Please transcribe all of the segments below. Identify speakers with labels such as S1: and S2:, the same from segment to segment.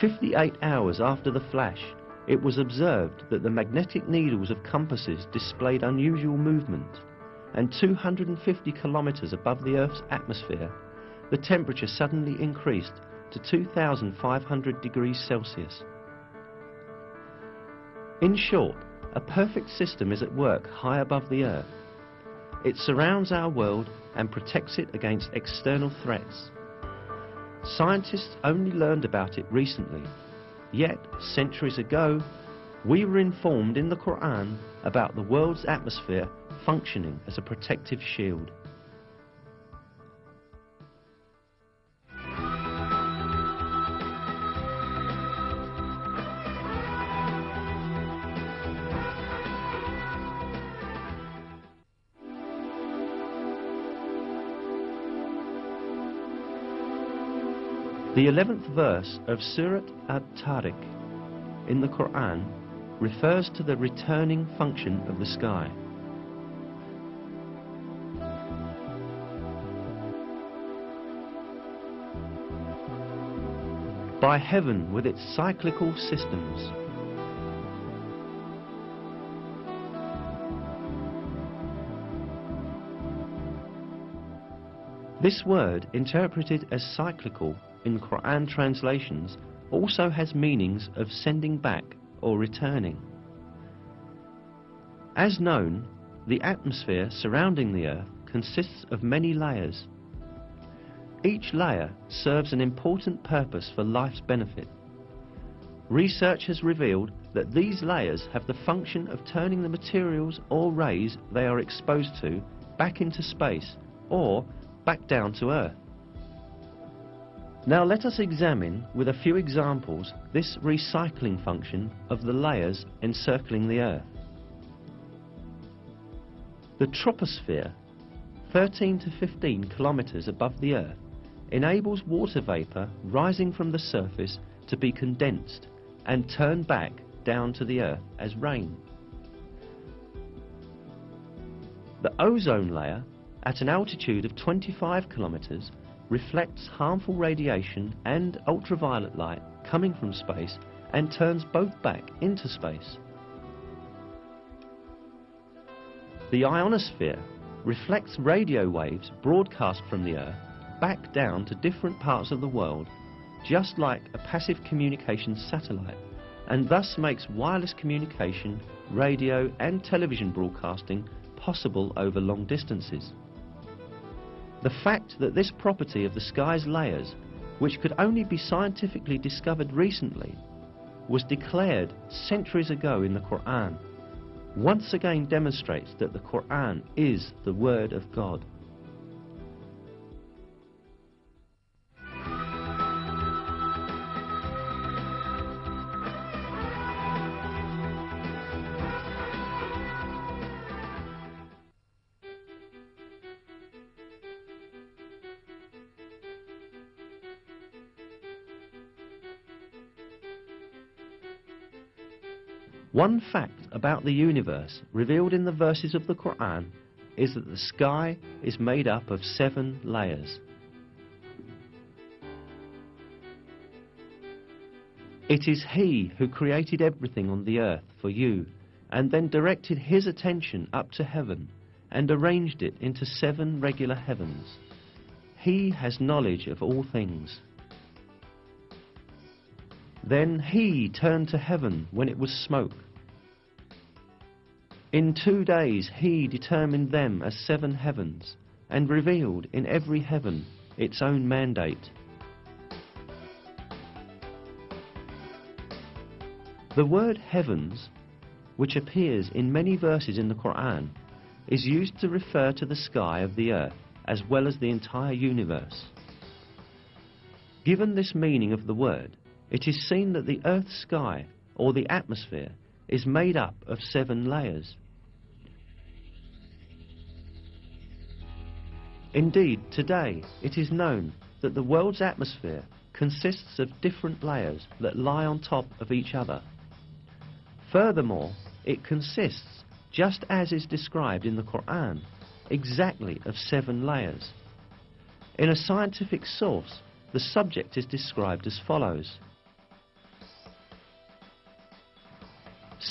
S1: 58 hours after the flash, it was observed that the magnetic needles of compasses displayed unusual movement, and 250 kilometers above the Earth's atmosphere, the temperature suddenly increased to 2,500 degrees Celsius. In short, a perfect system is at work high above the Earth. It surrounds our world and protects it against external threats. Scientists only learned about it recently, yet centuries ago we were informed in the Qur'an about the world's atmosphere functioning as a protective shield. The 11th verse of Surat At-Tariq in the Qur'an refers to the returning function of the sky. By heaven with its cyclical systems. This word, interpreted as cyclical in Qur'an translations, also has meanings of sending back or returning. As known, the atmosphere surrounding the Earth consists of many layers. Each layer serves an important purpose for life's benefit. Research has revealed that these layers have the function of turning the materials or rays they are exposed to back into space or back down to Earth. Now let us examine with a few examples this recycling function of the layers encircling the Earth. The troposphere, 13 to 15 kilometers above the Earth, enables water vapor rising from the surface to be condensed and turned back down to the Earth as rain. The ozone layer, at an altitude of 25 kilometers, reflects harmful radiation and ultraviolet light coming from space and turns both back into space. The ionosphere reflects radio waves broadcast from the Earth back down to different parts of the world, just like a passive communications satellite, and thus makes wireless communication, radio and television broadcasting possible over long distances. The fact that this property of the sky's layers, which could only be scientifically discovered recently, was declared centuries ago in the Qur'an, once again demonstrates that the Qur'an is the Word of God. One fact about the universe revealed in the verses of the Qur'an is that the sky is made up of 7 layers. It is He who created everything on the earth for you and then directed His attention up to heaven and arranged it into 7 regular heavens. He has knowledge of all things. Then He turned to heaven when it was smoke. In 2 days He determined them as 7 heavens and revealed in every heaven its own mandate. The word heavens, which appears in many verses in the Qur'an, is used to refer to the sky of the earth as well as the entire universe. Given this meaning of the word, it is seen that the Earth's sky, or the atmosphere, is made up of 7 layers. Indeed, today it is known that the world's atmosphere consists of different layers that lie on top of each other. Furthermore, it consists, just as is described in the Qur'an, exactly of 7 layers. In a scientific source, the subject is described as follows.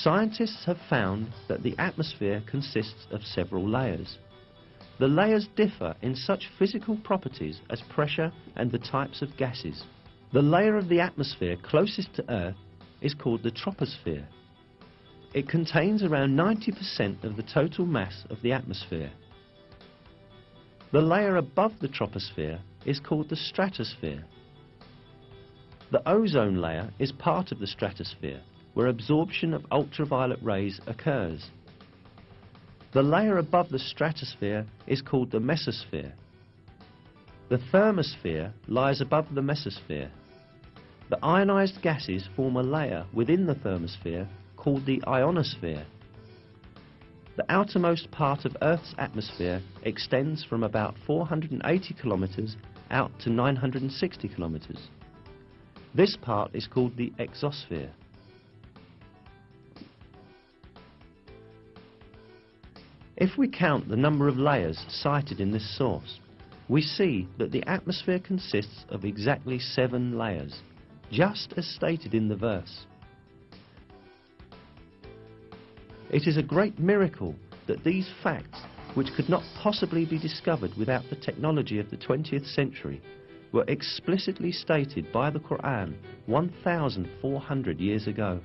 S1: Scientists have found that the atmosphere consists of several layers. The layers differ in such physical properties as pressure and the types of gases. The layer of the atmosphere closest to Earth is called the troposphere. It contains around 90% of the total mass of the atmosphere. The layer above the troposphere is called the stratosphere. The ozone layer is part of the stratosphere, where absorption of ultraviolet rays occurs. The layer above the stratosphere is called the mesosphere. The thermosphere lies above the mesosphere. The ionized gases form a layer within the thermosphere called the ionosphere. The outermost part of Earth's atmosphere extends from about 480 kilometers out to 960 kilometers. This part is called the exosphere. If we count the number of layers cited in this source, we see that the atmosphere consists of exactly 7 layers, just as stated in the verse. It is a great miracle that these facts, which could not possibly be discovered without the technology of the 20th century, were explicitly stated by the Qur'an 1,400 years ago.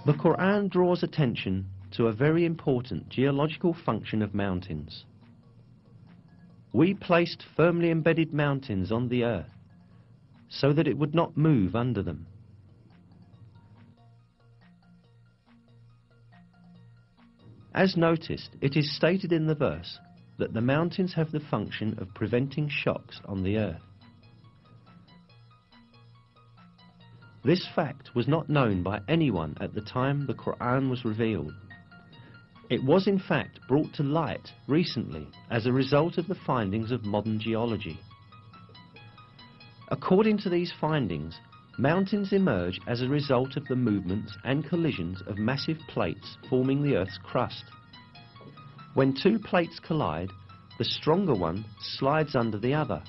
S1: The Qur'an draws attention to a very important geological function of mountains. We placed firmly embedded mountains on the earth so that it would not move under them. As noticed, it is stated in the verse that the mountains have the function of preventing shocks on the earth. This fact was not known by anyone at the time the Qur'an was revealed. It was in fact brought to light recently as a result of the findings of modern geology. According to these findings, mountains emerge as a result of the movements and collisions of massive plates forming the Earth's crust. When 2 plates collide, the stronger one slides under the other.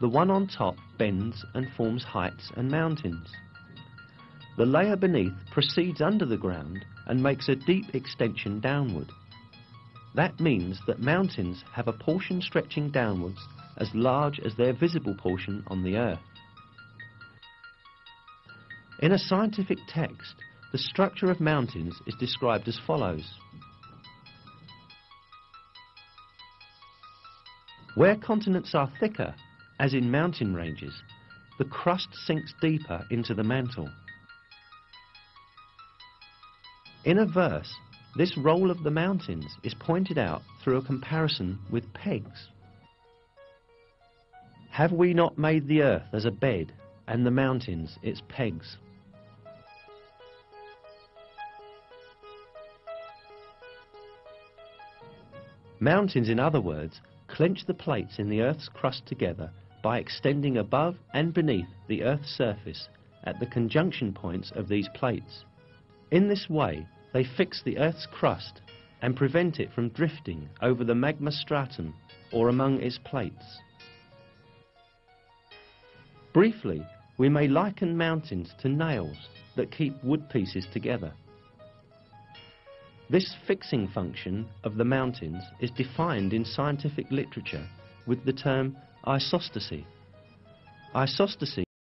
S1: The one on top bends and forms heights and mountains. The layer beneath proceeds under the ground and makes a deep extension downward. That means that mountains have a portion stretching downwards as large as their visible portion on the Earth. In a scientific text, the structure of mountains is described as follows. Where continents are thicker, as in mountain ranges, the crust sinks deeper into the mantle. In a verse, this role of the mountains is pointed out through a comparison with pegs. Have we not made the earth as a bed, and the mountains its pegs? Mountains, in other words, clench the plates in the Earth's crust together by extending above and beneath the Earth's surface at the conjunction points of these plates. In this way, they fix the Earth's crust and prevent it from drifting over the magma stratum or among its plates. Briefly, we may liken mountains to nails that keep wood pieces together. This fixing function of the mountains is defined in scientific literature with the term isostasy. Isostasy